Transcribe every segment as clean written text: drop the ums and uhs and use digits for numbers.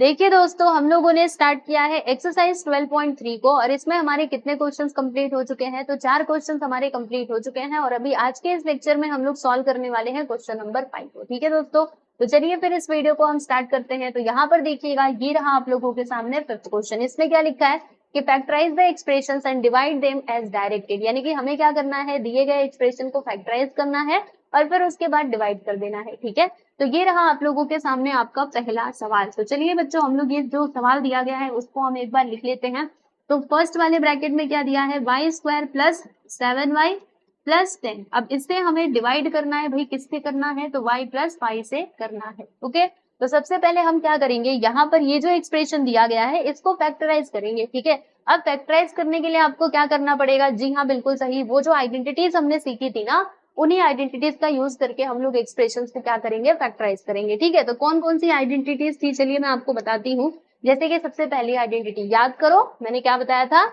देखिए दोस्तों, हम लोगों ने स्टार्ट किया है एक्सरसाइज 12.3 को और इसमें हमारे कितने क्वेश्चंस कंप्लीट हो चुके हैं। तो 4 क्वेश्चंस हमारे कंप्लीट हो चुके हैं और अभी आज के इस लेक्चर में हम लोग सॉल्व करने वाले हैं क्वेश्चन नंबर 5 को। ठीक है दोस्तों, तो चलिए फिर इस वीडियो को हम स्टार्ट करते हैं। तो यहाँ पर देखिएगा, ये रहा आप लोगों के सामने फिफ्थ क्वेश्चन। इसमें क्या लिखा है कि factorize the expressions and divide them as directed, यानी कि हमें क्या करना है, दिए गए एक्सप्रेशन को फैक्टराइज करना है और फिर उसके बाद डिवाइड कर देना है। ठीक है, तो ये रहा आप लोगों के सामने आपका पहला सवाल। तो चलिए बच्चों, हम लोग ये जो सवाल दिया गया है उसको हम एक बार लिख लेते हैं। तो फर्स्ट वाले ब्रैकेट में क्या दिया है, Y square plus 7y plus 10। अब इससे हमें डिवाइड करना है भाई, किससे करना है, तो y प्लस 5 से करना है। ओके, तो सबसे पहले हम क्या करेंगे, यहाँ पर ये जो एक्सप्रेशन दिया गया है इसको फैक्टराइज करेंगे। ठीक है, अब फैक्टराइज करने के लिए आपको क्या करना पड़ेगा, जी हाँ बिल्कुल सही, वो जो आइडेंटिटीज हमने सीखी थी ना, उन्हीं आइडेंटिटीज का यूज करके हम लोग एक्सप्रेशंस को क्या करेंगे, फैक्टराइज करेंगे। ठीक है, तो कौन कौन सी आइडेंटिटीज थी, चलिए मैं आपको बताती हूँ। जैसे कि सबसे पहली आइडेंटिटी याद करो, मैंने क्या बताया था,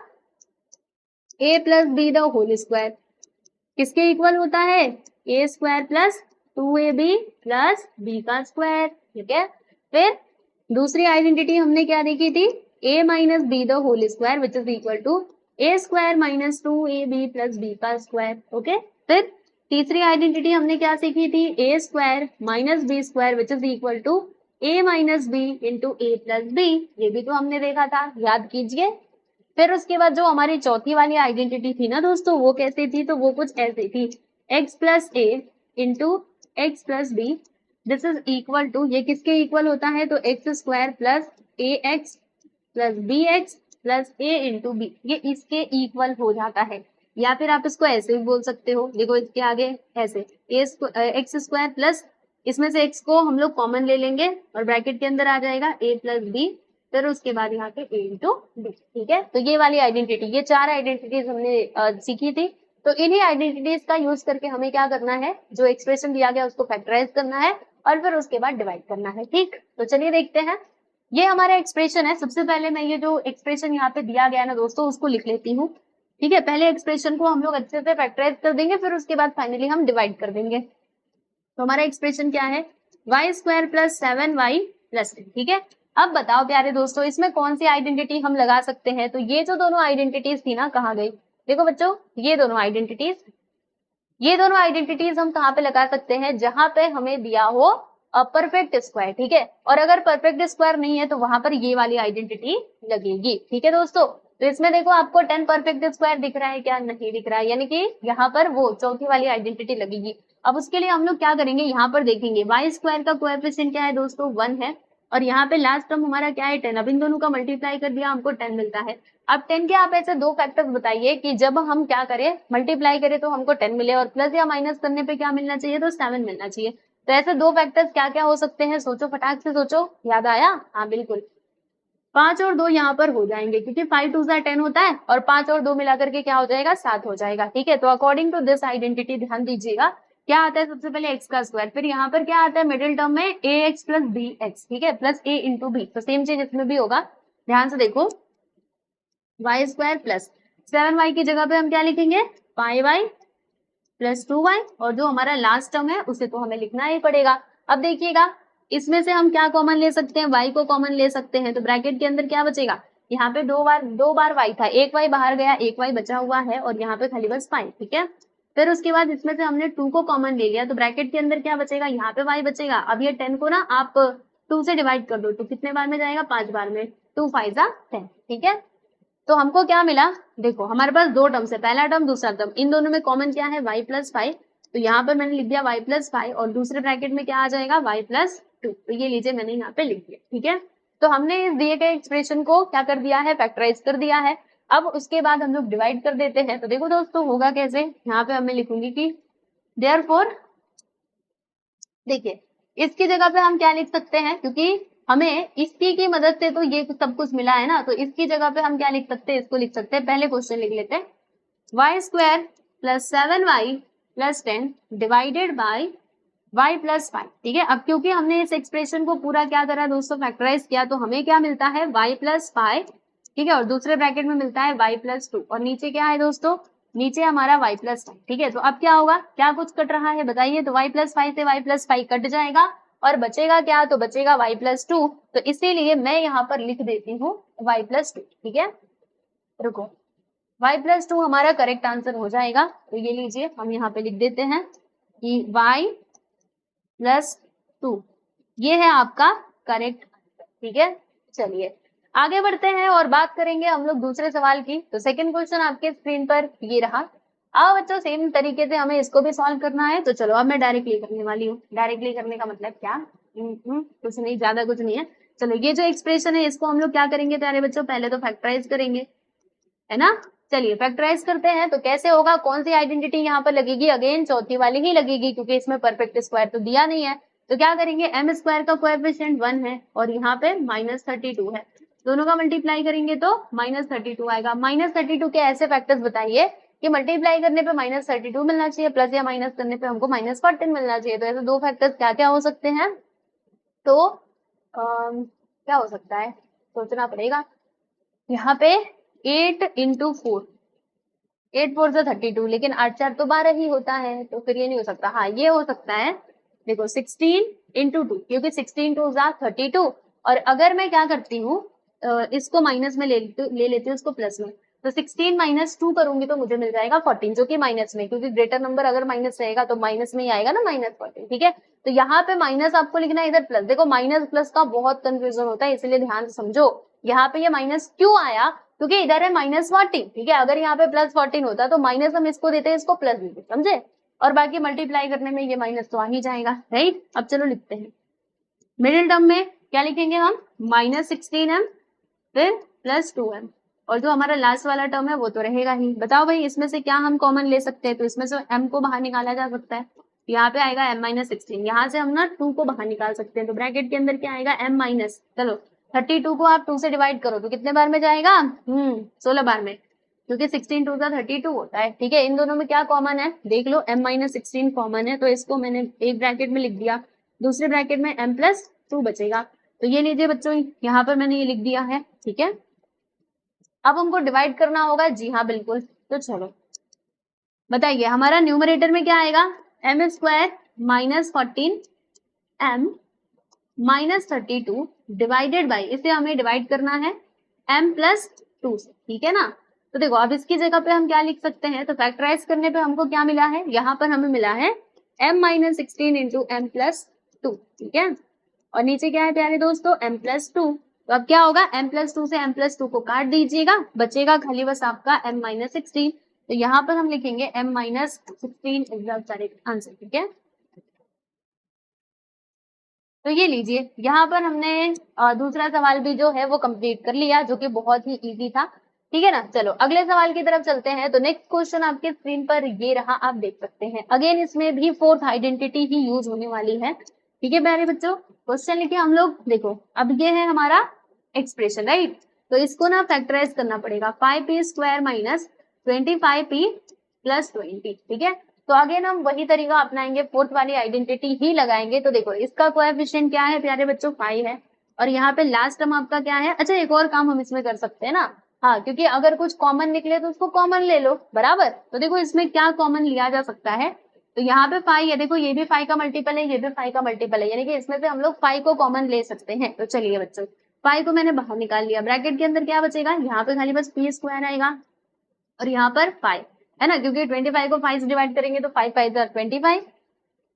a plus B the whole square किसके इक्वल होता है, A square plus 2ab plus B का स्क्वायर। ठीक है, फिर दूसरी आइडेंटिटी हमने क्या देखी थी, a minus B the whole square which is equal to A square minus 2ab plus B का स्क्वायर। ओके, फिर तीसरी आइडेंटिटी हमने क्या सीखी थी, A square minus B square which is equal to A minus B into A plus B, ये भी तो हमने देखा था, याद कीजिए। फिर उसके बाद जो हमारी चौथी वाली आइडेंटिटी थी ना दोस्तों, वो कैसी थी, तो वो कुछ ऐसी थी, x plus A into X plus B this is equal to, ये किसके इक्वल होता है, तो X square plus A X plus B X plus A into B, ये इसके इक्वल हो जाता है। या फिर आप इसको ऐसे भी बोल सकते हो, देखो इसके आगे ऐसे एक्स स्क्वायर प्लस, इसमें से x को हम लोग कॉमन ले लेंगे और ब्रैकेट के अंदर आ जाएगा a प्लस बी, फिर उसके बाद यहाँ पे a इंटू बी। ठीक है, तो ये वाली आइडेंटिटी, ये 4 आइडेंटिटीज हमने सीखी थी। तो इन्हीं आइडेंटिटीज का यूज करके हमें क्या करना है, जो एक्सप्रेशन दिया गया उसको फैक्टराइज करना है और फिर उसके बाद डिवाइड करना है। ठीक, तो चलिए देखते हैं, ये हमारा एक्सप्रेशन है। सबसे पहले मैं ये जो एक्सप्रेशन यहाँ पे दिया गया है ना दोस्तों, उसको लिख लेती हूँ। ठीक है, पहले एक्सप्रेशन को हम लोग अच्छे से फैक्टराइज कर देंगे, फिर उसके बाद फाइनली हम डिवाइड कर देंगे। तो हमारा एक्सप्रेशन क्या है, Y square plus 7y plus 10। ठीक है, अब बताओ प्यारे दोस्तों, इसमें कौन सी आइडेंटिटी हम लगा सकते हैं, तो ये जो दोनों आइडेंटिटीज थी ना, कहाँ गई, देखो बच्चों, ये दोनों आइडेंटिटीज हम कहाँ पे लगा सकते हैं, जहां पे हमें दिया हो परफेक्ट स्क्वायर। ठीक है, और अगर परफेक्ट स्क्वायर नहीं है तो वहां पर ये वाली आइडेंटिटी लगेगी। ठीक है दोस्तों, तो इसमें देखो आपको 10 परफेक्ट स्क्वायर दिख रहा है क्या, नहीं दिख रहा है, यानी कि यहाँ पर वो चौथी वाली आइडेंटिटी लगेगी। अब उसके लिए हम लोग क्या करेंगे, यहाँ पर देखेंगे वाई स्क्वायर का कोएफिशिएंट क्या है दोस्तों, 1 है, और यहाँ पे लास्ट टर्म हमारा क्या है, 10। अब इन दोनों का मल्टीप्लाई कर दिया, हमको 10 मिलता है। अब 10 के आप ऐसे दो फैक्टर्स बताइए कि जब हम क्या करें, मल्टीप्लाई करें तो हमको 10 मिले, और प्लस या माइनस करने पे क्या मिलना चाहिए, तो 7 मिलना चाहिए। तो ऐसे दो फैक्टर्स क्या क्या हो सकते हैं, सोचो, फटाक से सोचो, याद आया, हाँ बिल्कुल, 5 और 2 यहाँ पर हो जाएंगे, क्योंकि 5 2 10 होता है और 5 और 2 मिलाकर के क्या हो जाएगा, 7 हो जाएगा। ठीक है, तो अकॉर्डिंग टू दिस आइडेंटिटी ध्यान दीजिएगा, क्या आता है, सबसे पहले x का स्क्वायर, फिर यहाँ पर क्या आता है मिडिल टर्म में ax प्लस bx। ठीक है, प्लस a इंटू बी, तो सेम चीज इसमें भी होगा, ध्यान से देखो, वाई स्क्वायर प्लस 7y की जगह पे हम क्या लिखेंगे, 5y प्लस 2y, और जो हमारा लास्ट टर्म है उसे तो हमें लिखना ही पड़ेगा। अब देखिएगा, इसमें से हम क्या कॉमन ले सकते हैं, y को कॉमन ले सकते हैं, तो ब्रैकेट के अंदर क्या बचेगा, यहाँ पे दो बार y था, एक y बाहर गया, एक y बचा हुआ है, और यहाँ पे खाली बस 5। ठीक है, फिर उसके बाद इसमें से हमने 2 को कॉमन ले लिया, तो ब्रैकेट के अंदर क्या बचेगा, यहाँ पे y बचेगा। अब ये 10 को ना आप 2 से डिवाइड कर दो, तो कितने बार में जाएगा, 5 बार में, 2 5 10। ठीक है, तो हमको क्या मिला, देखो हमारे पास दो टर्म्स है, पहला टर्म दूसरा टर्म, इन दोनों में कॉमन क्या है, y प्लस 5, तो यहाँ पर मैंने लिख दिया y प्लस 5, और दूसरे ब्रैकेट में क्या आ जाएगा, y प्लस 2, तो ये लीजिए मैंने यहाँ पे लिख दिया। ठीक है, तो हमने इस दिए गए एक्सप्रेशन को क्या कर दिया है, फैक्टराइज कर दिया है। अब उसके बाद हम लोग डिवाइड कर देते हैं। तो देखो दोस्तों होगा कैसे, यहाँ पे मैं लिखूंगी कि देयरफॉर, देखिए इसकी जगह पे हम क्या लिख सकते हैं, क्योंकि हमें इसकी की मदद से तो ये सब कुछ मिला है ना, तो इसकी जगह पे हम क्या लिख सकते हैं, इसको लिख सकते हैं, पहले क्वेश्चन लिख लेते हैं, y square plus 7y plus 10 divided by y plus 5। ठीक है, अब क्योंकि हमने इस एक्सप्रेशन को पूरा क्या करा दोस्तों, फैक्टराइज किया, तो हमें क्या मिलता है, y प्लस 5। ठीक है, और दूसरे ब्रैकेट में मिलता है y प्लस 2, और नीचे क्या है दोस्तों, नीचे हमारा y प्लस 5। ठीक है, तो अब क्या होगा, क्या कुछ कट रहा है बताइए, तो y प्लस 5 से y प्लस 5 कट जाएगा, और बचेगा क्या, तो बचेगा y+2। तो इसीलिए मैं यहाँ पर लिख देती हूँ y+2। ठीक है, रुको, y+2 हमारा करेक्ट आंसर हो जाएगा। तो ये लीजिए हम यहाँ पे लिख देते हैं कि y+2 ये है आपका करेक्ट आंसर। ठीक है, चलिए आगे बढ़ते हैं और बात करेंगे हम लोग दूसरे सवाल की। तो सेकंड क्वेश्चन आपके स्क्रीन पर ये रहा। अब बच्चों सेम तरीके से हमें इसको भी सॉल्व करना है। तो चलो अब मैं डायरेक्टली करने वाली हूँ। डायरेक्टली करने का मतलब क्या, कुछ नहीं, ज्यादा कुछ नहीं है। चलो ये जो एक्सप्रेशन है इसको हम लोग क्या करेंगे प्यारे बच्चों, पहले तो फैक्टराइज करेंगे, है ना। चलिए फैक्टराइज करते हैं। तो कैसे होगा, कौन सी आइडेंटिटी यहाँ पर लगेगी, अगेन चौथी वाली ही लगेगी, क्योंकि इसमें परफेक्ट स्क्वायर तो दिया नहीं है। तो क्या करेंगे, m स्क्वायर का कोएफिशिएंट 1 है और यहाँ पे -32 है, दोनों का मल्टीप्लाई करेंगे तो -32 आएगा। -32 के ऐसे फैक्टर्स बताइए कि मल्टीप्लाई करने पे -32 मिलना चाहिए, प्लस या माइनस करने पे हमको -14 मिलना चाहिए। तो ऐसे दो फैक्टर्स क्या क्या हो सकते हैं, तो क्या हो सकता है, सोचना पड़ेगा। यहाँ पे 8 × 4, 8 4 से 32, लेकिन 8 4 तो 12 ही होता है, तो फिर ये नहीं हो सकता। हाँ ये हो सकता है, देखो 16 × 2, क्योंकि 16 2 32। और अगर मैं क्या करती हूँ, इसको माइनस में ले लेती हूँ इसको प्लस में, तो 16 - 2 करूंगी तो मुझे मिल जाएगा 14, जो कि माइनस में, क्योंकि ग्रेटर नंबर अगर माइनस रहेगा तो माइनस में ही आएगा ना, -14। ठीक है, तो यहाँ पे माइनस आपको लिखना है, इधर प्लस। देखो माइनस प्लस का बहुत कंफ्यूजन होता है, इसलिए ध्यान से समझो। यहाँ पे ये माइनस क्यों आया, क्योंकि इधर है -14। ठीक है, अगर यहाँ पे +14 होता तो माइनस हम इसको देते, इसको प्लस देते, समझे। और बाकी मल्टीप्लाई करने में ये माइनस तो आ ही जाएगा, राइट। अब चलो लिखते हैं, मिडिल टर्म में क्या लिखेंगे हम, -16m फिर +2m, और जो हमारा लास्ट वाला टर्म है वो तो रहेगा ही। बताओ भाई इसमें से क्या हम कॉमन ले सकते हैं, तो इसमें से m को बाहर निकाला जा सकता है, यहाँ पे आएगा m-16, यहाँ से हम ना 2 को बाहर निकाल सकते हैं, तो ब्रैकेट के अंदर क्या आएगा, m-, चलो 32 को आप 2 से डिवाइड करो तो कितने बार में जाएगा, 16 बार में, क्योंकि 16 2 32 होता है। ठीक है, इन दोनों में क्या कॉमन है, देख लो, m-16 कॉमन है, तो इसको मैंने एक ब्रैकेट में लिख दिया, दूसरे ब्रैकेट में m+2 बचेगा। तो ये लीजिए बच्चों, यहाँ पर मैंने ये लिख दिया है। ठीक है, अब हमको डिवाइड करना होगा, जी हाँ बिल्कुल। तो चलो बताइए हमारा न्यूमरेटर में क्या आएगा, m² -14 m -32 डिवाइडेड बाई, इसे हमें डिवाइड करना है m+2 से। ठीक है ना, तो देखो अब इसकी जगह पे हम क्या लिख सकते हैं, तो फैक्टराइज करने पे हमको क्या मिला है, यहाँ पर हमें मिला है m-16 × m+2। ठीक है, और नीचे क्या है प्यारे दोस्तों, m+2। तो अब क्या होगा, m+2 से m+2 को काट दीजिएगा, बचेगा खाली बस आपका m-16। तो यहाँ पर हम लिखेंगे m-16 is the correct answer. ठीक है, तो ये लीजिए यहाँ पर हमने दूसरा सवाल भी जो है वो कंप्लीट कर लिया, जो कि बहुत ही इजी था। ठीक है ना, चलो अगले सवाल की तरफ चलते हैं। तो नेक्स्ट क्वेश्चन आपके स्क्रीन पर ये रहा, आप देख सकते हैं। अगेन इसमें भी फोर्थ आइडेंटिटी ही यूज होने वाली है। ठीक है प्यारे बच्चों, क्वेश्चन लिखे हम लोग, देखो अब ये है हमारा एक्सप्रेशन, राइट। तो इसको ना फैक्टराइज करना पड़ेगा, 5p² - 25p + 20। ठीक है, तो अगेन हम वही तरीका अपनाएंगे, फोर्थ वाली आइडेंटिटी ही लगाएंगे। तो देखो इसका कोएफिशिएंट क्या है प्यारे बच्चों, 5 है, और यहाँ पे लास्ट टर्म आपका क्या है। अच्छा एक और काम हम इसमें कर सकते हैं ना, हाँ, क्योंकि अगर कुछ कॉमन निकले तो उसको कॉमन ले लो, बराबर। तो देखो इसमें क्या कॉमन लिया जा सकता है, तो यहाँ पे 5 है, देखो ये भी 5 का मल्टीपल है, ये भी 5 का मल्टीपल है, यानी कि इसमें से हम लोग 5 को कॉमन ले सकते हैं। तो चलिए बच्चों 5 को मैंने बाहर निकाल लिया, ब्रैकेट के अंदर क्या बचेगा, यहाँ पे खाली बस p² आएगा, और यहाँ पर 5 है ना, क्योंकि 25 को 5 से डिवाइड करेंगे तो 5 5 25,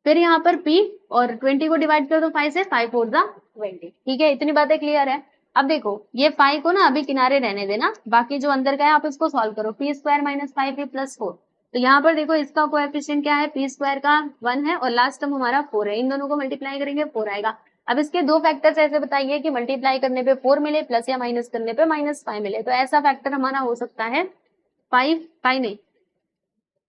फिर यहाँ पर p और 20 को डिवाइड करो तो 5 से, 5 4 20। ठीक है, इतनी बातें क्लियर है। अब देखो ये 5 को ना अभी किनारे रहने देना, बाकी जो अंदर का है आप इसको सॉल्व करो, p² - 5p + 4। तो यहाँ पर देखो इसका कोएफिशिएंट क्या है, p² का 1 है और लास्ट टर्म हमारा 4 है, इन दोनों को मल्टीप्लाई करेंगे 4 आएगा। अब इसके दो फैक्टर्स ऐसे बताइए कि मल्टीप्लाई करने पे 4 मिले, प्लस या माइनस करने पे -5 मिले। तो ऐसा फैक्टर हमारा हो सकता है 5 नहीं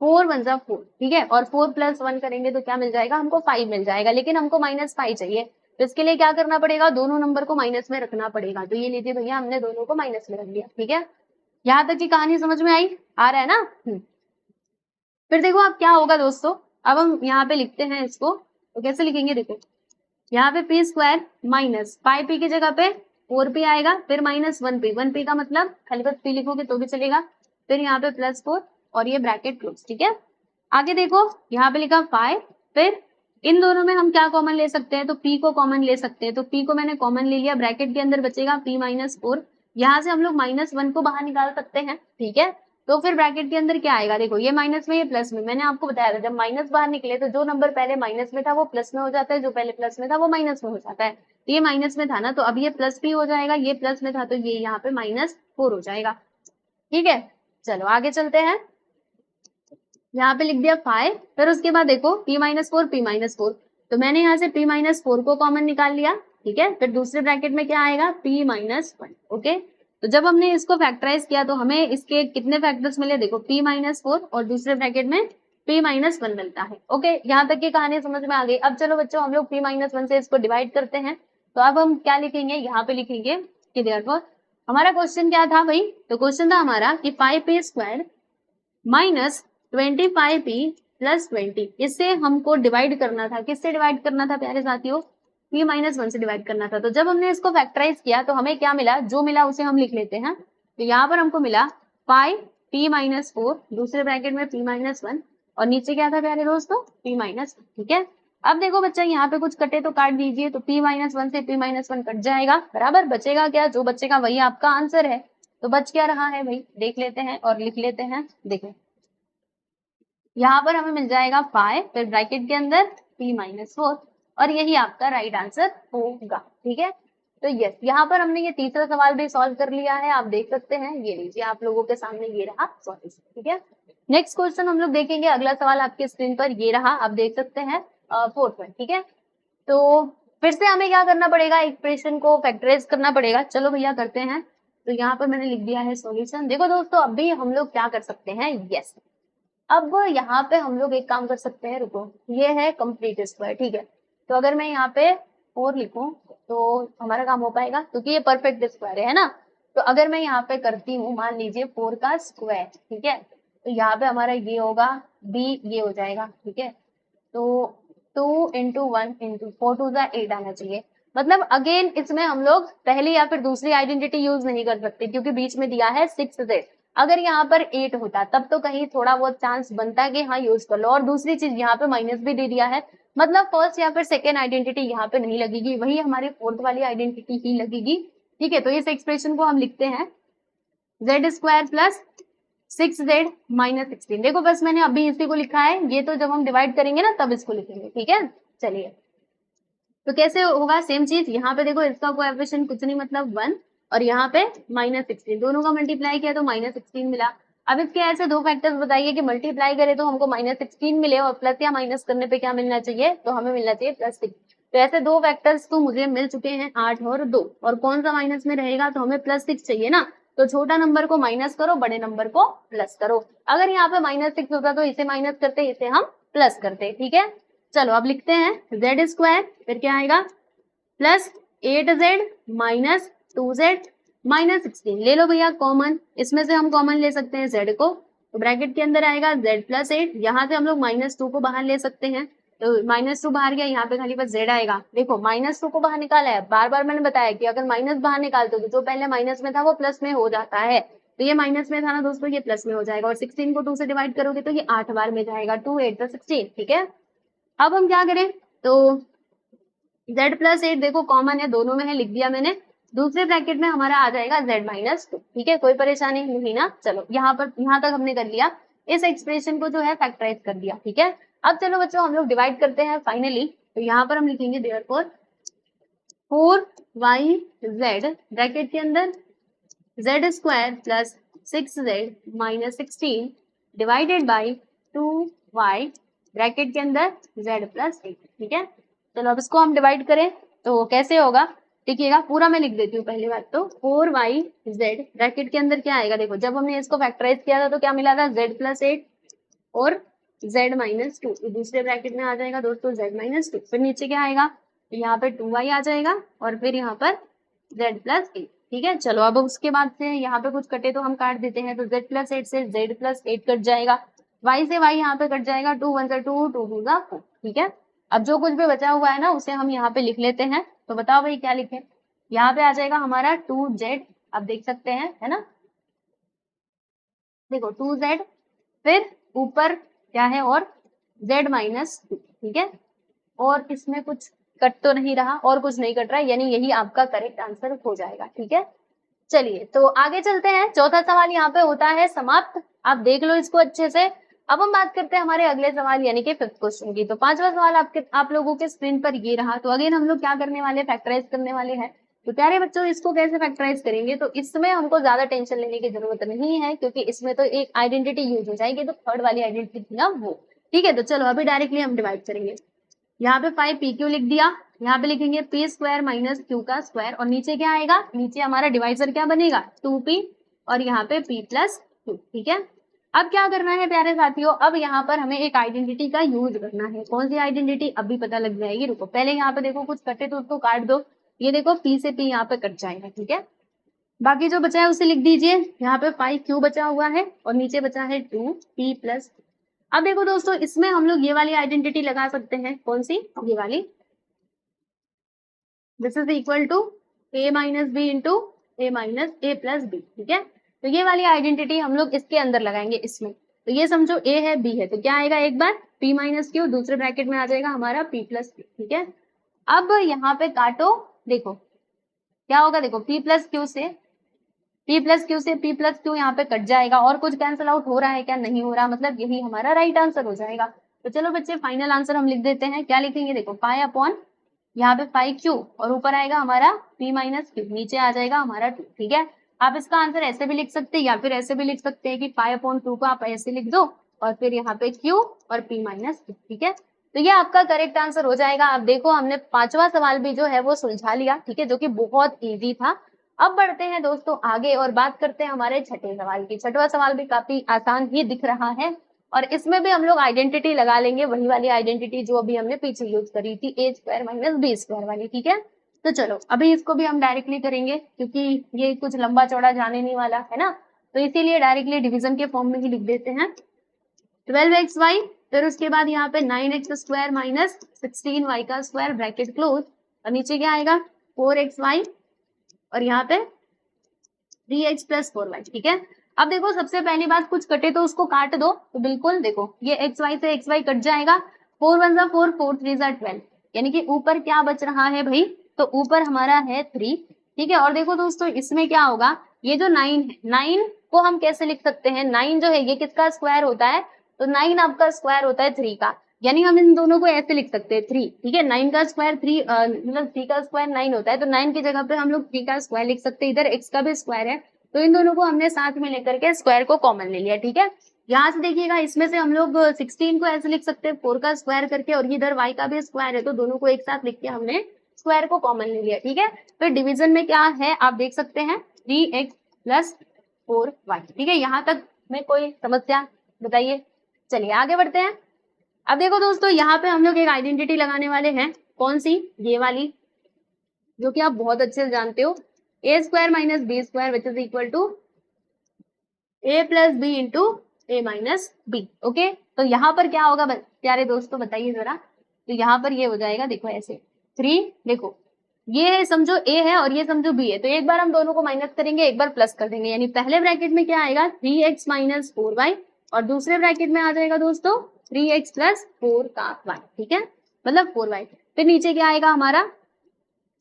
4 1 जा 4। ठीक है, और 4 + 1 करेंगे तो क्या मिल जाएगा, हमको 5 मिल जाएगा, लेकिन हमको -5 चाहिए। तो इसके लिए क्या करना पड़ेगा, दोनों नंबर को माइनस में रखना पड़ेगा। तो ये लीजिए भैया, हमने दोनों को माइनस में रख दिया। ठीक है, यहाँ तक की कहानी समझ में आई, आ रहा है ना। फिर देखो अब क्या होगा दोस्तों, अब हम यहाँ पे लिखते हैं इसको, तो कैसे लिखेंगे, देखो यहाँ पे p² - 5p की जगह पे 4p आएगा, फिर -1p, 1p का मतलब खाली बस p लिखोगे तो भी चलेगा, फिर यहाँ पे +4 और ये ब्रैकेट क्लोज। ठीक है, आगे देखो यहाँ पे लिखा 5 फिर इन दोनों में हम क्या कॉमन ले सकते हैं, तो p को कॉमन ले सकते हैं। तो p को मैंने कॉमन ले लिया, ब्रैकेट के अंदर बचेगा p माइनस 4। यहाँ से हम लोग -1 को बाहर निकाल सकते हैं, ठीक है। तो फिर ब्रैकेट के अंदर क्या आएगा, देखो ये माइनस में ये प्लस में, मैंने आपको बताया था जब माइनस बाहर निकले तो जो नंबर पहले माइनस में था वो प्लस में हो जाता है, जो पहले प्लस में था वो माइनस में हो जाता है। तो ये माइनस में था ना, तो अब ये प्लस भी हो जाएगा, ये प्लस में था तो ये यहाँ पे -4 हो जाएगा, ठीक है। चलो आगे चलते हैं, यहाँ पे लिख दिया 5, फिर उसके बाद देखो p माइनस 4 p माइनस 4, तो मैंने यहाँ से p माइनस 4 को कॉमन निकाल लिया, ठीक है। फिर दूसरे ब्रैकेट में क्या आएगा, p माइनस 1, ओके। तो जब हमने इसको फैक्टराइज किया तो हमें इसके कितने फैक्टर्स मिले, देखो p माइनस 4 और दूसरे ब्रैकेट में p माइनस 1 मिलता है, ओके। यहाँ तक की कहानी समझ में आ गई। अब चलो बच्चों हम लोग p माइनस 1 से इसको डिवाइड करते हैं। तो अब हम क्या लिखेंगे, यहाँ पे लिखेंगे कि देयरफॉर हमारा क्वेश्चन क्या था भाई, तो क्वेश्चन था हमारा कि 5p square minus 25p plus 20, इससे हमको डिवाइड करना था, किससे डिवाइड करना था प्यारे साथियों, p माइनस 1 से डिवाइड करना था। तो जब हमने इसको फैक्टराइज किया तो हमें क्या मिला, जो मिला उसे हम लिख लेते हैं। तो यहाँ पर हमको मिला 5p माइनस 4, दूसरे ब्रैकेट में p माइनस 1, और नीचे क्या था प्यारे दोस्तों, p माइनस 1, ठीक है। अब देखो बच्चा यहाँ पे कुछ कटे तो काट दीजिए, तो p माइनस 1 से p माइनस 1 कट जाएगा, बराबर। बचेगा क्या, जो बचेगा वही आपका आंसर है। तो बच क्या रहा है भाई, देख लेते हैं और लिख लेते हैं। देखो यहाँ पर हमें मिल जाएगा 5, फिर ब्रैकेट के अंदर p माइनस 4, और यही आपका राइट आंसर होगा, ठीक है। तो यस, यहाँ पर हमने ये तीसरा सवाल भी सॉल्व कर लिया है, आप देख सकते हैं, ये लीजिए आप लोगों के सामने ये रहा सॉल्यूशन, ठीक है। नेक्स्ट क्वेश्चन हम लोग देखेंगे, अगला सवाल आपके स्क्रीन पर ये रहा, आप देख सकते हैं 4th में, ठीक है। तो फिर से हमें क्या करना पड़ेगा, एक्सप्रेशन को फैक्टराइज करना पड़ेगा। चलो भैया करते हैं। तो यहाँ पर मैंने लिख दिया है सॉल्यूशन। देखो दोस्तों अब भी हम लोग क्या कर सकते हैं, यस, अब यहाँ पे हम लोग एक काम कर सकते हैं, रुको, ये है कंप्लीट स्क्वायर, ठीक है। तो अगर मैं यहाँ पे 4 लिखूं तो हमारा काम हो पाएगा, क्योंकि ये परफेक्ट स्क्वायर है ना। तो अगर मैं यहाँ पे करती हूँ, मान लीजिए 4 का स्क्वायर, ठीक है, तो यहाँ पे हमारा ये होगा b, ये हो जाएगा, ठीक है। तो 2 इंटू 1 इंटू 4 टू द 8 आना चाहिए। मतलब अगेन इसमें हम लोग पहली या फिर दूसरी आइडेंटिटी यूज नहीं कर सकते, क्योंकि बीच में दिया है 6z। अगर यहाँ पर 8 होता तब तो कहीं थोड़ा बहुत चांस बनता है कि हाँ यूज कर लो। और दूसरी चीज यहाँ पे माइनस भी दे दिया है, मतलब फर्स्ट या फिर सेकेंड आइडेंटिटी यहाँ पे नहीं लगेगी, वही हमारी फोर्थ वाली आइडेंटिटी ही लगेगी, ठीक है। तो इस एक्सप्रेशन को हम लिखते हैं Z square plus 6z minus 16। देखो बस मैंने अभी इसी को लिखा है, ये तो जब हम डिवाइड करेंगे ना तब इसको लिखेंगे, ठीक है। चलिए तो कैसे होगा, सेम चीज यहाँ पे देखो, इसका कोएफिशिएंट कुछ नहीं मतलब 1, और यहाँ पे -16, दोनों का मल्टीप्लाई किया तो -16 मिला। अब इसके ऐसे दो फैक्टर्स बताइए कि मल्टीप्लाई करें तो हमको -16 मिले, और प्लस या माइनस करने पे क्या मिलना चाहिए, तो हमें मिलना चाहिए +6। तो ऐसे दो फैक्टर्स तो मुझे मिल चुके हैं, 8 और 2, और कौन सा माइनस में रहेगा, तो हमें +6 चाहिए ना। तो छोटा नंबर को माइनस करो, बड़े नंबर को प्लस करो। अगर यहाँ पे -6 होता तो इसे माइनस करते, इसे हम प्लस करते, ठीक है। चलो अब लिखते हैं जेड स्क्वायर, फिर क्या आएगा plus 8z minus 2z minus 16। ले लो भैया कॉमन, इसमें से हम कॉमन ले सकते हैं z को, तो ब्रैकेट के अंदर आएगा z प्लस 8, यहाँ से हम लोग -2 को बाहर ले सकते हैं, तो -2 बाहर गया, यहाँ पे खाली बस z आएगा। देखो -2 को बाहर निकाला है, बार बार मैंने बताया कि अगर माइनस बाहर निकालते हो तो जो पहले माइनस में था वो प्लस में हो जाता है। तो ये माइनस में था ना दोस्तों, ये प्लस में हो जाएगा, और 16 को 2 से डिवाइड करोगे तो ये 8 बार में जाएगा, 2 8 16, ठीक है। अब हम क्या करें, तो z प्लस 8 देखो कॉमन है, दोनों में है, लिख दिया मैंने। दूसरे ब्रैकेट में हमारा आ जाएगा z माइनस 2, ठीक है, कोई परेशानी नहीं ना। चलो यहाँ तक हमने कर लिया, इस एक्सप्रेशन को जो है फैक्टराइज कर दिया, ठीक है। अब चलो बच्चों हम लोग डिवाइड करते हैं फाइनली। तो यहाँ पर हम लिखेंगे देयरफॉर 4yz ब्रैकेट के अंदर z square plus 6z minus 16 divided by 2y bracket के अंदर z प्लस 8, ठीक है। चलो अब इसको हम डिवाइड करें तो कैसे होगा, देखिएगा पूरा मैं लिख देती हूँ पहली बात तो। 4yz ब्रैकेट के अंदर क्या आएगा, देखो जब हमने इसको फैक्टराइज किया था तो क्या मिला था, z प्लस 8 और z माइनस 2, दूसरे ब्रैकेट में आ जाएगा दोस्तों z माइनस 2, फिर नीचे क्या आएगा, यहाँ पे 2y आ जाएगा, और फिर यहाँ पर z प्लस 8, ठीक है। चलो अब उसके बाद से यहाँ पे कुछ कटे तो हम काट देते हैं, तो z प्लस 8 से z प्लस 8 कट जाएगा, y से y यहाँ पे कट जाएगा, 2 1 2 2 2 4, ठीक है। अब जो कुछ भी बचा हुआ है ना उसे हम यहाँ पे लिख लेते हैं। तो बताओ भाई क्या लिखे, यहाँ पे आ जाएगा हमारा 2z, आप देख सकते हैं, है ना, देखो 2z, फिर ऊपर क्या है और z माइनस 2, ठीक है, और इसमें कुछ कट तो नहीं रहा और कुछ नहीं कट रहा, यानी यही आपका करेक्ट आंसर हो जाएगा। ठीक है, चलिए तो आगे चलते हैं। चौथा सवाल यहाँ पे होता है समाप्त। आप देख लो इसको अच्छे से। अब हम बात करते हैं हमारे अगले सवाल यानी कि 5th क्वेश्चन की। तो 5वां सवाल आप लोगों के स्क्रीन पर ये रहा। तो अगेन हम लोग क्या करने वाले, फैक्टराइज करने वाले हैं। तो प्यारे बच्चों, इसको कैसे फैक्टराइज करेंगे, तो इसमें हमको ज्यादा टेंशन लेने की जरूरत नहीं है, क्योंकि इसमें तो एक आइडेंटिटी यूज हो जाएगी, तो थर्ड वाली आइडेंटिटी थी ना वो। ठीक है, तो चलो अभी डायरेक्टली हम डिवाइड करेंगे। यहाँ पे 5 pq लिख दिया, यहाँ पे लिखेंगे p स्क्वायर माइनस q का स्क्वायर, और नीचे क्या आएगा, नीचे हमारा डिवाइजर क्या बनेगा 2p, और यहाँ पे p प्लस q। ठीक है, अब क्या करना है प्यारे साथियों, अब यहाँ पर हमें एक आइडेंटिटी का यूज करना है। कौन सी आइडेंटिटी, अभी पता लग जाएगी, रुको। पहले यहाँ पे देखो कुछ कटे तो उसको काट दो। ये देखो p से p यहाँ पे कट जाएगा। ठीक है, बाकी जो बचा है उसे लिख दीजिए। यहाँ पे 5q बचा हुआ है और नीचे बचा है 2p प्लस। अब देखो दोस्तों, इसमें हम लोग ये वाली आइडेंटिटी लगा सकते हैं। कौन सी, ये वाली, this is equal to a minus B into A minus A plus B. ठीक है, तो ये वाली आइडेंटिटी हम लोग इसके अंदर लगाएंगे इसमें। तो ये समझो a है b है, तो क्या आएगा, एक बार p माइनस क्यू, दूसरे ब्रैकेट में आ जाएगा हमारा p प्लस क्यू। ठीक है, अब यहाँ पे काटो, देखो क्या होगा, देखो p प्लस क्यू से p प्लस क्यू यहाँ पे कट जाएगा, और कुछ कैंसिल आउट हो रहा है क्या, नहीं हो रहा, मतलब यही हमारा राइट आंसर हो जाएगा। तो चलो बच्चे फाइनल आंसर हम लिख देते हैं। क्या लिखेंगे, देखो पाई अपॉन यहाँ पे 5q, और ऊपर आएगा हमारा p माइनस क्यू, नीचे आ जाएगा हमारा 2। ठीक है, आप इसका आंसर ऐसे भी लिख सकते हैं या फिर ऐसे भी लिख सकते हैं कि पाई अपॉन 2 को आप ऐसे लिख दो और फिर यहाँ पे q और p माइनस क्यू। ठीक है, तो ये आपका करेक्ट आंसर हो जाएगा। अब देखो हमने 5वां सवाल भी जो है वो सुलझा लिया। ठीक है, जो कि बहुत ईजी था। अब बढ़ते हैं दोस्तों आगे और बात करते हैं हमारे छठे सवाल की। छठवां सवाल भी काफी आसान ही दिख रहा है, और इसमें भी हम लोग आइडेंटिटी लगा लेंगे, वही वाली आइडेंटिटी जो अभी हमने पीछे यूज करी थी, a square minus B square वाली। ठीक है, तो चलो अभी इसको भी हम डायरेक्टली करेंगे, क्योंकि ये कुछ लंबा चौड़ा जाने नहीं वाला है ना, तो इसीलिए डायरेक्टली डिवीजन के फॉर्म में ही लिख देते हैं। 12xy, फिर उसके बाद यहाँ पे 9x स्क्वायर माइनस 16y का स्क्वायर, ब्रैकेट क्लोज, और नीचे क्या आएगा 4xy, और यहाँ पे 3x प्लस 4y। ठीक है, अब देखो सबसे पहली बात, कुछ कटे तो उसको काट दो। तो बिल्कुल देखो, ये xy से xy कट जाएगा, 4 1 जा 4, 4 3 जा 12, यानी कि ऊपर क्या बच रहा है भाई, तो ऊपर हमारा है 3। ठीक है, और देखो दोस्तों इसमें क्या होगा, ये जो 9 है, 9 को हम कैसे लिख सकते हैं, 9 जो है ये किसका स्क्वायर होता है, तो 9 आपका स्क्वायर होता है 3 का, यानी हम इन दोनों को ऐसे लिख सकते हैं 3। ठीक है, 9 का स्क्वायर 3, मतलब 3 का स्क्वायर 9 होता है, तो 9 की जगह पे हम लोग 3 का स्क्वायर लिख सकते हैं। इधर x का भी स्क्वायर है, तो इन दोनों को हमने साथ में लेकर के स्क्वायर को कॉमन ले लिया। ठीक है, यहाँ से देखिएगा, इसमें से हम लोग 16 को ऐसे लिख सकते हैं 4 का स्क्वायर करके, और इधर y का भी स्क्वायर है, तो दोनों को एक साथ लिख के हमने स्क्वायर को कॉमन ले लिया। ठीक है, फिर डिवीजन में क्या है आप देख सकते हैं 3x प्लस 4y। ठीक है, यहाँ तक में कोई समस्या बताइए। चलिए आगे बढ़ते हैं। अब देखो दोस्तों, यहाँ पे हम लोग एक आइडेंटिटी लगाने वाले हैं। कौन सी, ये वाली, जो कि आप बहुत अच्छे से जानते हो, a square minus B square which is equal to a plus B into A minus B. Okay, तो यहाँ पर क्या होगा प्यारे दोस्तों, बताइए जरा। तो यहाँ पर ये हो जाएगा, देखो ऐसे 3, देखो ये है समझो a है और ये समझो b है, तो एक बार हम दोनों को माइनस करेंगे, एक बार प्लस कर देंगे, यानी पहले ब्रैकेट में क्या आएगा 3x माइनस 4y, और दूसरे ब्रैकेट में आ जाएगा दोस्तों 3x प्लस 4 का y। ठीक है, मतलब 4y, फिर नीचे क्या आएगा हमारा,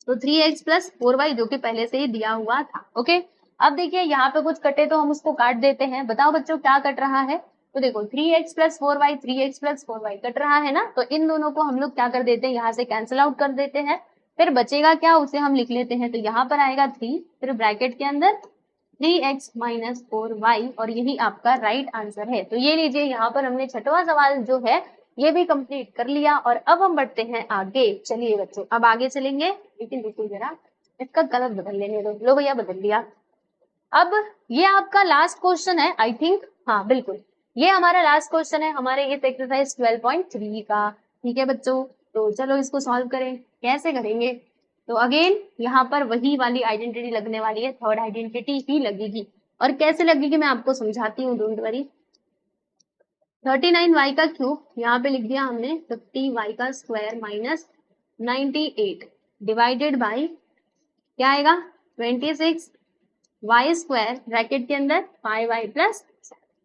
तो 3x प्लस 4y, जो कि पहले से ही दिया हुआ था। ओके, अब देखिए यहाँ पे कुछ कटे तो हम उसको काट देते हैं। बताओ बच्चों क्या कट रहा है, तो देखो 3x plus 4y, 3x plus 4y cut रहा है ना, तो इन दोनों को हम लोग क्या कर देते हैं, यहाँ से कैंसिल आउट कर देते हैं। फिर बचेगा क्या, उसे हम लिख लेते हैं। तो यहाँ पर आएगा 3, फिर ब्रैकेट के अंदर 3x माइनस 4y, और यही आपका राइट आंसर है। तो ये लीजिए, यहाँ पर हमने छठवां सवाल जो है ये भी कंप्लीट कर लिया, और अब हम बढ़ते हैं आगे। चलिए बच्चों अब आगे चलेंगे, लेकिन देखिए जरा इसका कलर बदल लेने दो। लो भैया बदल दिया। अब ये आपका लास्ट क्वेश्चन है आई थिंक, हाँ बिल्कुल, ये हमारा लास्ट क्वेश्चन है हमारे इस एक्सरसाइज 12.3 का। ठीक है बच्चों, तो चलो इसको सॉल्व करें। कैसे करेंगे, तो अगेन यहाँ पर वही वाली आइडेंटिटी लगने वाली है, थर्ड आइडेंटिटी ही लगेगी। और कैसे लगेगी मैं आपको समझाती हूँ, डोंट वरी। 39y का क्यूब यहाँ पे लिख दिया हमने, 50y का स्क्वायर माइनस 98 डिवाइडेड बाई क्या आएगा 26 y स्क्वायर, ब्रैकेट के अंदर 5y प्लस।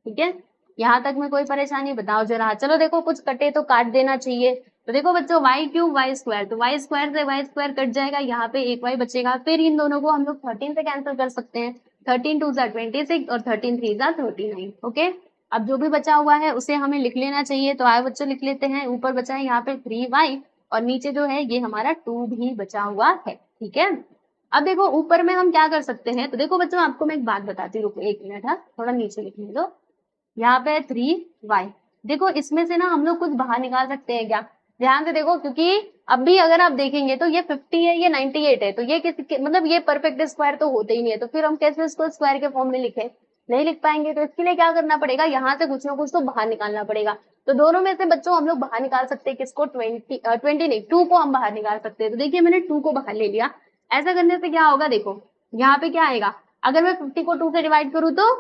ठीक है, यहाँ तक में कोई परेशानी बताओ जरा। चलो देखो कुछ कटे तो काट देना चाहिए, तो देखो बच्चों y क्यूब वाई स्क्वायर, तो वाई स्क्वायर से वाई स्क्वायर कट जाएगा, यहाँ पे एक y बचेगा। फिर इन दोनों को हम लोग 13 से कैंसिल कर सकते हैं। 13 2 26 और 13 3 39। ओके, अब जो भी बचा हुआ है उसे हमें लिख लेना चाहिए। तो आए बच्चों लिख लेते हैं। ऊपर बचा है यहाँ पे 3y और नीचे जो है ये हमारा 2 भी बचा हुआ है। ठीक है, अब देखो ऊपर में हम क्या कर सकते हैं। तो देखो बच्चों आपको मैं एक बात बताती हूँ, रुको 1 मिनट, हाँ थोड़ा नीचे लिखने दो। यहाँ पे 3y, देखो इसमें से ना हम लोग कुछ बाहर निकाल सकते हैं क्या? ध्यान से देखो, क्योंकि अब भी अगर आप देखेंगे तो ये 50 है, ये 98 है, तो ये किसी मतलब ये परफेक्ट स्क्वायर तो होते ही नहीं है, तो फिर हम कैसे इसको स्क्वायर के फॉर्म में लिखे? नहीं लिख पाएंगे। तो इसके लिए क्या करना पड़ेगा, यहाँ से कुछ ना कुछ तो बाहर निकालना पड़ेगा। तो दोनों में से बच्चों हम लोग बाहर निकाल सकते हैं किसको? 20 नहीं, 2 को हम बाहर निकाल सकते हैं। तो देखिए मैंने 2 को बाहर ले लिया। ऐसा करने से क्या होगा, देखो यहाँ पे क्या आएगा, अगर मैं 50 को 2 से डिवाइड करूँ तो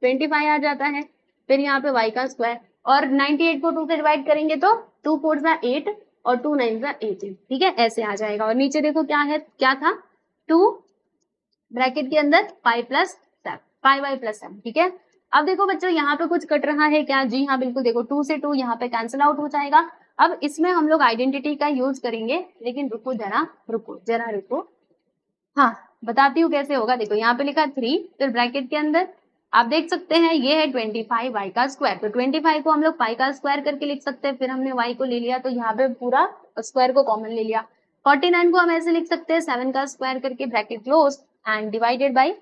25 आ जाता है। फिर यहाँ पे y का स्क्वायर, और 98 को 2 से डिवाइड करेंगे तो 2 4 जा 8 और 2 9 जा 18। ठीक है, ऐसे आ जाएगा। और नीचे देखो क्या है, क्या था, 2 ब्रैकेट के अंदर 5 प्लस 7, 5y प्लस 7। ठीक है, अब देखो बच्चों यहाँ पे कुछ कट रहा है क्या? जी हाँ बिल्कुल, देखो 2 से 2 यहाँ पे कैंसिल आउट हो जाएगा। अब इसमें हम लोग आइडेंटिटी का यूज करेंगे, लेकिन रुको जरा, रुको, हाँ बताती हूँ कैसे होगा। देखो यहाँ पे लिखा 3, फिर ब्रैकेट के अंदर आप देख सकते हैं ये है 25 y का स्क्वायर। तो 25 को हम लोग पाई का स्क्वायर करके लिख सकते हैं। फिर हमने y को ले लिया तो यहाँ पे पूरा स्क्वायर को कॉमन ले लिया। 49 को हम ऐसे लिख सकते हैं 7 का स्क्वायर करके, bracket close and divided by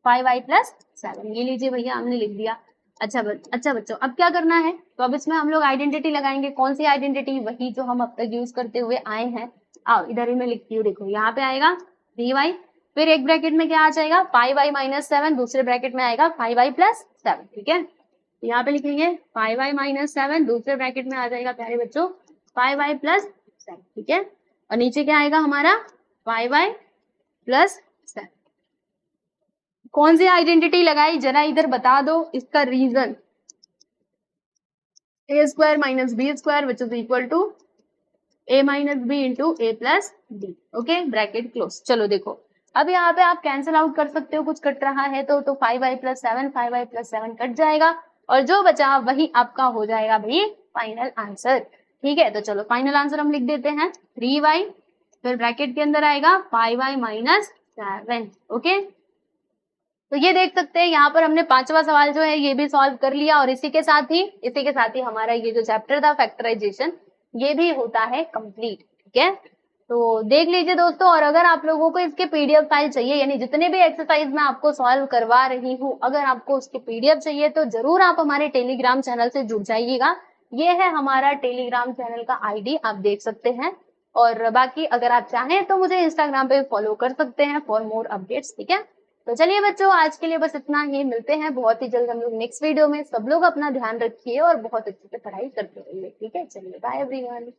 5y plus 7। ये लीजिए भैया हमने लिख दिया। अच्छा बच्चों अब क्या करना है, तो अब इसमें हम लोग आइडेंटिटी लगाएंगे। कौन सी आइडेंटिटी? वही जो हम अब तक यूज करते हुए आए हैं। आओ इधर ही मैं लिखती हूँ, देखो यहाँ पे आएगा 3y, फिर एक ब्रैकेट में क्या आ जाएगा 5y माइनस 7, दूसरे ब्रैकेट में आएगा 5y प्लस 7। ठीक है, यहाँ पे लिखेंगे 5y माइनस 7, दूसरे ब्रैकेट में आ जाएगा प्यारे बच्चों 5y प्लस 7। ठीक है, और नीचे क्या आएगा हमारा 5y प्लस 7। कौन सी आइडेंटिटी लगाई जरा इधर बता दो, इसका reason a square minus B square which is equal to a minus B into A plus B. Okay, bracket close. चलो देखो अब यहाँ पे आप कैंसिल आउट कर सकते हो, कुछ कट रहा है तो 5y plus 7, 5y plus 7 cut जाएगा और जो बचा वही आपका हो जाएगा भाई फाइनल आंसर। ठीक है, तो चलो फाइनल आंसर हम लिख देते हैं 3y, फिर ब्रैकेट के अंदर आएगा 5y माइनस 7। ओके, तो ये देख सकते हैं यहाँ पर हमने पांचवा सवाल जो है ये भी सॉल्व कर लिया और इसी के साथ ही हमारा ये जो चैप्टर था फैक्टराइजेशन ये भी होता है कंप्लीट। ठीक है, तो देख लीजिए दोस्तों, और अगर आप लोगों को इसके पीडीएफ फाइल चाहिए, यानी जितने भी एक्सरसाइज मैं आपको सॉल्व करवा रही हूँ, अगर आपको उसके पीडीएफ चाहिए तो जरूर आप हमारे टेलीग्राम चैनल से जुड़ जाइएगा। ये है हमारा टेलीग्राम चैनल का आईडी, आप देख सकते हैं। और बाकी अगर आप चाहें तो मुझे इंस्टाग्राम पे फॉलो कर सकते हैं फॉर मोर अपडेट्स। ठीक है, तो चलिए बच्चों आज के लिए बस इतना ही, मिलते हैं बहुत ही जल्द हम लोग नेक्स्ट वीडियो में। सब लोग अपना ध्यान रखिए और बहुत अच्छे से पढ़ाई करते रहिए। ठीक है, चलिए बाय एवरीवन।